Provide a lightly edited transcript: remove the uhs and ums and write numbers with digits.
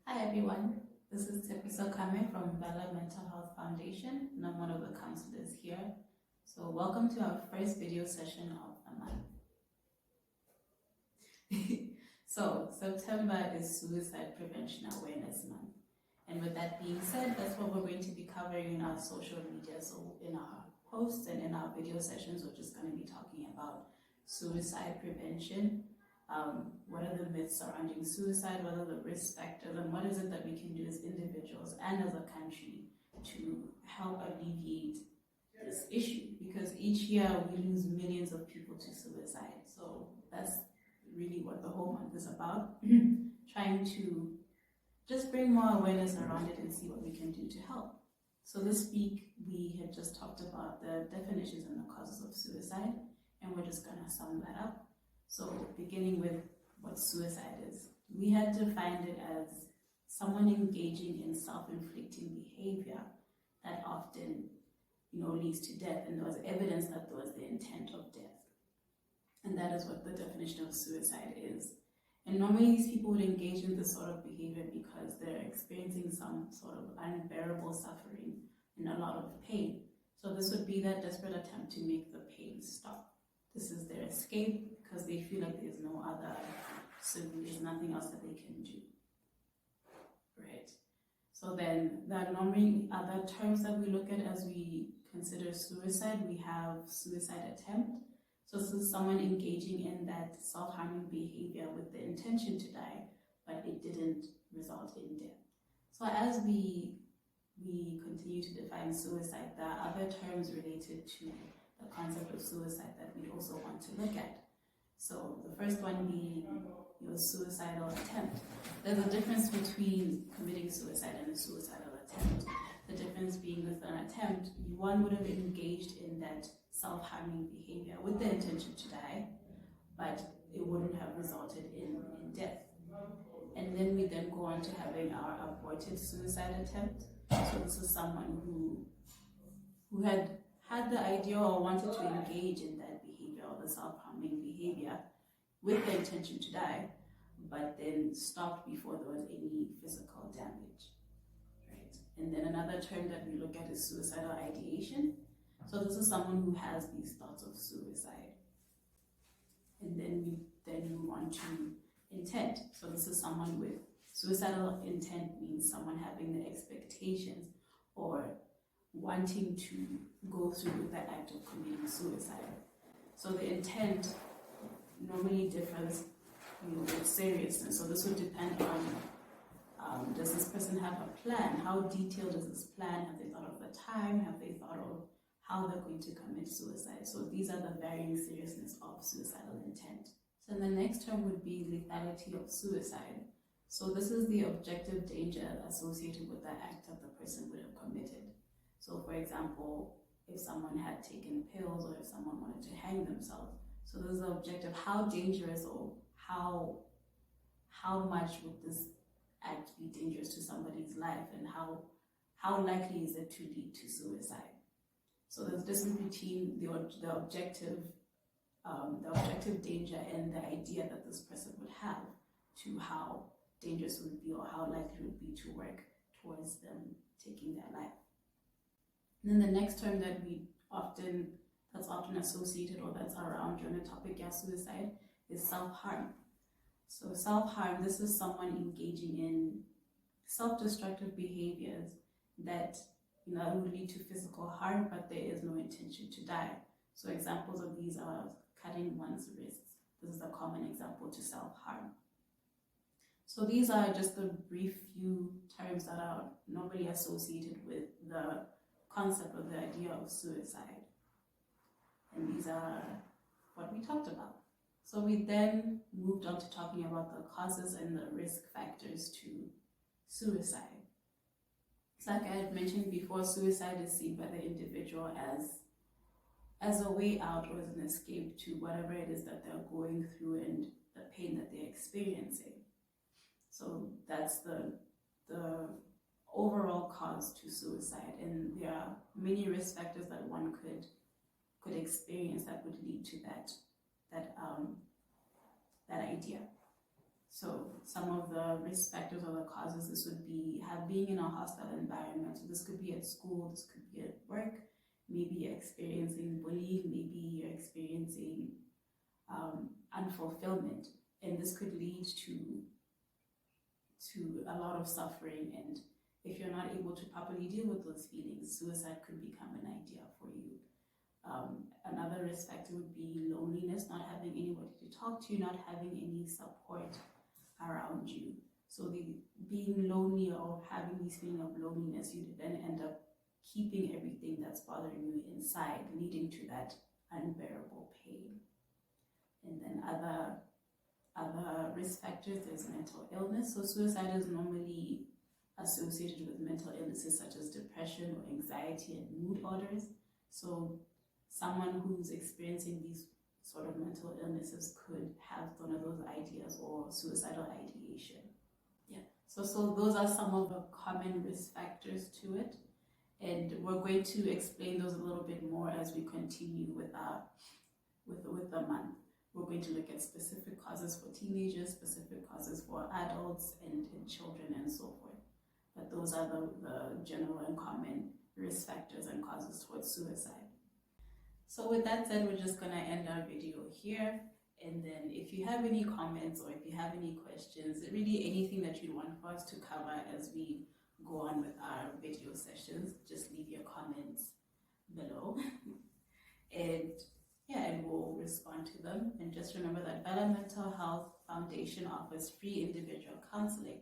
Hi everyone, this is Tepiso Kame from Valor Mental Health Foundation, and I'm one of the counselors here. So welcome to our first video session of the month. So September is Suicide Prevention Awareness Month. And with that being said, that's what we're going to be covering in our social media. So in our posts and in our video sessions, we're just going to be talking about suicide prevention. What are the myths surrounding suicide, what are the risk factors, and what is it that we can do as individuals and as a country to help alleviate this issue? Because each year we lose millions of people to suicide. So that's really what the whole month is about, trying to just bring more awareness around it and see what we can do to help. So this week we had just talked about the definitions and the causes of suicide, and we're just going to sum that up. So beginning with what suicide is, we had defined it as someone engaging in self-inflicting behavior that often, leads to death, and there was evidence that there was the intent of death. And that is what the definition of suicide is. And normally these people would engage in this sort of behavior because they're experiencing some sort of unbearable suffering and a lot of pain. So this would be that desperate attempt to make the pain stop. This is their escape because they feel like there's no other solution, there's nothing else that they can do. Right. So then there are normally other terms that we look at as we consider suicide. We have suicide attempt. So this is someone engaging in that self-harming behavior with the intention to die, but it didn't result in death. So as we continue to define suicide, there are other terms related to the concept of suicide that we also want to look at. So the first one being your suicidal attempt. There's a difference between committing suicide and a suicidal attempt. The difference being with an attempt, one would have engaged in that self-harming behavior with the intention to die, but it wouldn't have resulted in death. And then we then go on to having our aborted suicide attempt. So this is someone who had the idea or wanted to engage in that behavior or the self-harming behavior with the intention to die, but then stopped before there was any physical damage. Right? And then another term that we look at is suicidal ideation. So this is someone who has these thoughts of suicide. And then we then move on to intent. So this is someone with suicidal intent, means someone having the expectations or wanting to go through with the act of committing suicide. So the intent normally differs with seriousness. So this would depend on, does this person have a plan? How detailed is this plan? Have they thought of the time? Have they thought of how they're going to commit suicide? So these are the varying seriousness of suicidal intent. So the next term would be lethality of suicide. So this is the objective danger associated with the act that the person would have committed. So for example, if someone had taken pills or if someone wanted to hang themselves. So this is the objective, how dangerous or how much would this act be dangerous to somebody's life, and how likely is it to lead to suicide? So there's a difference between the objective danger and the idea that this person would have to how dangerous it would be or how likely it would be to work towards them taking their life. And then the next term that's often associated or that's around during the topic of suicide is self-harm. So self-harm, this is someone engaging in self-destructive behaviors that would lead to physical harm, but there is no intention to die. So examples of these are cutting one's wrists. This is a common example to self-harm. So these are just the brief few terms that are normally associated with the concept or the idea of suicide. And these are what we talked about. So we then moved on to talking about the causes and the risk factors to suicide. So like I had mentioned before, suicide is seen by the individual as a way out or as an escape to whatever it is that they're going through and the pain that they're experiencing. So that's the overall cause to suicide, and there are many risk factors that one could experience that would lead to that idea. So some of the risk factors or the causes, this would be being in a hostile environment. So this could be at school, this could be at work, maybe you're experiencing bullying, maybe you're experiencing unfulfillment, and this could lead to a lot of suffering. And if you're not able to properly deal with those feelings, suicide could become an idea for you. Another risk factor would be loneliness, not having anybody to talk to, not having any support around you. So being lonely or having this feeling of loneliness, you then end up keeping everything that's bothering you inside, leading to that unbearable pain. And then other risk factors, there's mental illness. So suicide is normally associated with mental illnesses such as depression or anxiety and mood disorders. So someone who's experiencing these sort of mental illnesses could have one of those ideas or suicidal ideation. Yeah. So those are some of the common risk factors to it. And we're going to explain those a little bit more as we continue with the month. We're going to look at specific causes for teenagers, specific causes for adults and children and so forth. But those are the general and common risk factors and causes towards suicide. So with that said, we're just gonna end our video here. And then if you have any comments or if you have any questions, really anything that you want for us to cover as we go on with our video sessions, just leave your comments below. And we'll respond to them. And just remember that Valor Mental Health Foundation offers free individual counseling.